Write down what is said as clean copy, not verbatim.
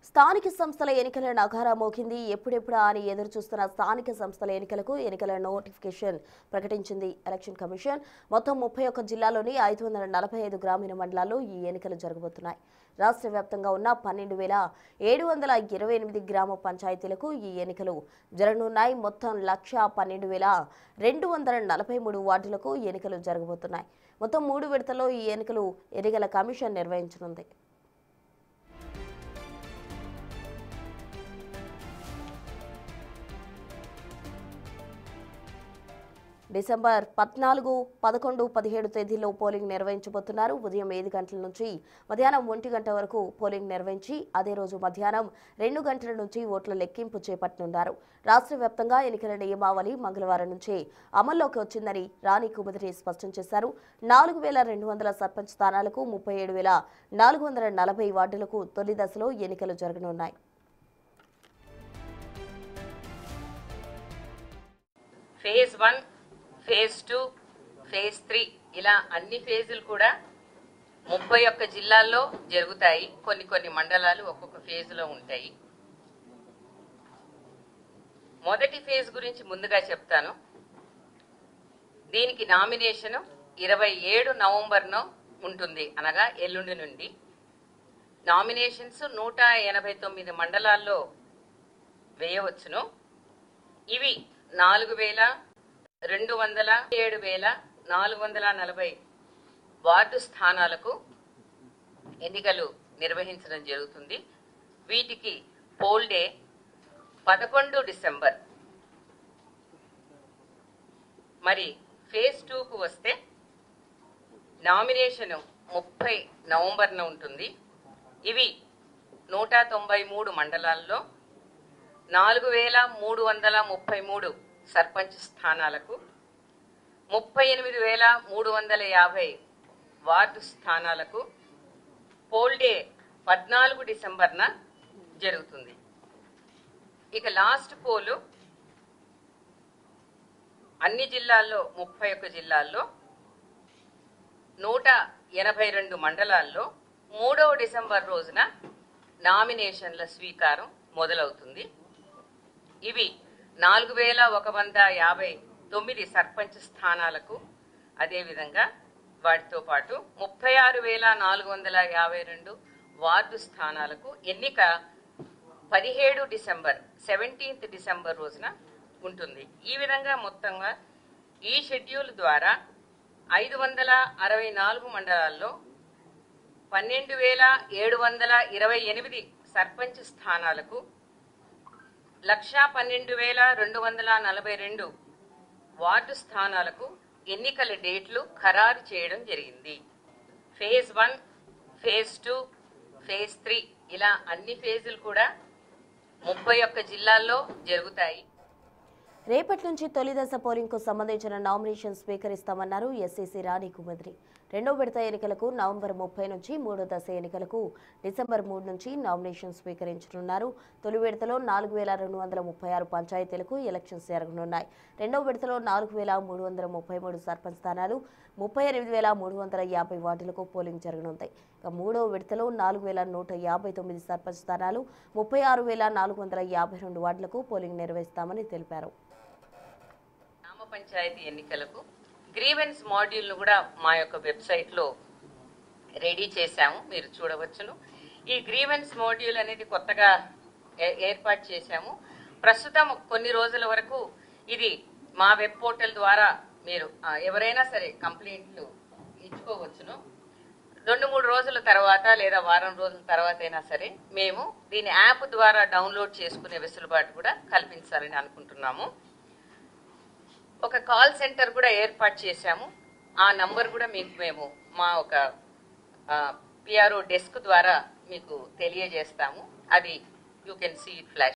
స్థానిక సంస్థల ఎన్నికల నగారా మోగింది. ఎప్పుడెప్పుడా అని ఎదురు చూస్తున్న స్థానిక సంస్థల ఎన్నికలకు ఎన్నికల నోటిఫికేషన్ ప్రకటించింది ఎలక్షన్ కమిషన్. మొత్తం 31 జిల్లాల్లోని 545 గ్రామీణ మండలాల్లో ఈ ఎన్నికలు జరగబోతున్నాయి. రాష్ట్ర వ్యాప్తంగా ఉన్న 12,728 గ్రామ పంచాయతీలకు ఈ ఎన్నికలు జరగనున్నాయి. మొత్తం 1,12,243 వార్డులకు ఎన్నికలు జరగబోతున్నాయి. మొత్తం 3 విడతల్లో ఈ ఎన్నికల కమిషన్ నిర్వహించనుంది. డిసెంబర్ 14, 11, 17 తేదీల్లో పోలింగ్ నిర్వహించబోతున్నారు. ఉదయం 5 గంటల నుంచి మధ్యాహ్నం 1 గంట వరకు పోలింగ్ నిర్వహించి అదే రోజు మధ్యాహ్నం 2 గంటల నుంచి ఓట్ల లెక్కింపు చేపట్టనున్నారు. రాష్ట్ర వ్యాప్తంగా ఎన్నికల నియమావళి మంగళవారం నుంచే అమల్లోకి వచ్చిందని రాణి కుముదిని స్పష్టం చేశారు. 4,200 సర్పంచ్ స్థానాలకు 37,440 వార్డులకు తొలి దశలో ఎన్నికలు జరగనున్నాయి. ఫేజ్ 1, ఫేజ్ 2, ఫేజ్ 3 ఇలా అన్ని ఫేజులు కూడా 31 జిల్లాల్లో జరుగుతాయి. కొన్ని మండలాలు ఒక్కొక్క ఫేజ్లో ఉంటాయి. మొదటి ఫేజ్ గురించి ముందుగా చెప్తాను. దీనికి నామినేషన్ 27 నవంబర్ను ఉంటుంది, అనగా ఎల్లుండి నుండి. నామినేషన్స్ 189 మండలాల్లో వేయవచ్చును. ఇవి 7,440 వార్డు స్థానాలకు ఎన్నికలు నిర్వహించడం జరుగుతుంది. వీటికి పోల్ డే 11 డిసెంబర్. మరి ఫేజ్ 2కు వస్తే నామినేషన్ 30 నవంబర్న ఉంటుంది. ఇవి 193 మండలాల్లో 4,333 సర్పంచ్ స్థానాలకు, 38,350 వార్డు స్థానాలకు పోల్ డే 14 డిసెంబర్న జరుగుతుంది. ఇక లాస్ట్ పోలు అన్ని జిల్లాల్లో 31 జిల్లాల్లో 182 మండలాల్లో 3వ డిసెంబర్ రోజున నామినేషన్ల స్వీకారం మొదలవుతుంది. ఇవి 4,159 సర్పంచ్ స్థానాలకు, అదేవిధంగా వాటితో పాటు 36,452 వార్డు స్థానాలకు ఎన్నిక 17 డిసెంబర్ 17th డిసెంబర్ రోజున ఉంటుంది. ఈ విధంగా మొత్తంగా ఈ షెడ్యూల్ ద్వారా 564 మండలాల్లో 12,728 సర్పంచ్ స్థానాలకు, 112,242 వార్డు స్థానాలకు ఎన్నికల డేట్లు ఖరారు చేయడం జరిగింది. ఫేజ్ 1, ఫేజ్ 2, ఫేజ్ 3 ఇలా అన్ని ఫేజులు కూడా 31 జిల్లాల్లో జరుగుతాయి. రేపటి నుంచి తొలి దశ పోలింగ్ కు సంబంధించిన నామినేషన్ స్వీకరిస్తామన్నారు ఎస్సీసీ రాణి కుముదిని. రెండో విడత ఎన్నికలకు నవంబర్ 30 నుంచి, మూడో దశ ఎన్నికలకు డిసెంబర్ 3 నుంచి నామినేషన్ స్వీకరించనున్నారు. తొలి విడతలో 4,236 పంచాయతీలకు ఎలక్షన్స్ జరగనున్నాయి. రెండో విడతలో 4,333 సర్పంచ్ స్థానాలు, 38,350 వార్డులకు పోలింగ్ జరగనుంది. ఇక మూడో విడతలో 4,159 సర్పంచ్ స్థానాలు, 36,452 వార్డులకు పోలింగ్ నిర్వహిస్తామని తెలిపారు. గ్రామ పంచాయతీ ఎన్నికలకు గ్రీవెన్స్ మాడ్యూల్ను కూడా మా యొక్క వెబ్సైట్లో రెడీ చేశాము, మీరు చూడవచ్చును. ఈ గ్రీవెన్స్ మాడ్యూల్ అనేది కొత్తగా ఏర్పాటు చేశాము. ప్రస్తుతం కొన్ని రోజుల వరకు ఇది మా వెబ్ పోర్టల్ ద్వారా మీరు ఎవరైనా సరే కంప్లైంట్లు ఇచ్చుకోవచ్చును. 2-3 రోజుల తర్వాత లేదా వారం రోజుల తర్వాత అయినా సరే మేము దీని యాప్ ద్వారా డౌన్లోడ్ చేసుకునే వెసులుబాటు కూడా కల్పించాలని అనుకుంటున్నాము. ఒక కాల్ సెంటర్ కూడా ఏర్పాటు చేశాము. ఆ నంబర్ కూడా మీకు మేము మా ఒక పిఆర్ఓ డెస్క్ ద్వారా మీకు తెలియజేస్తాము. అది you can see it flash.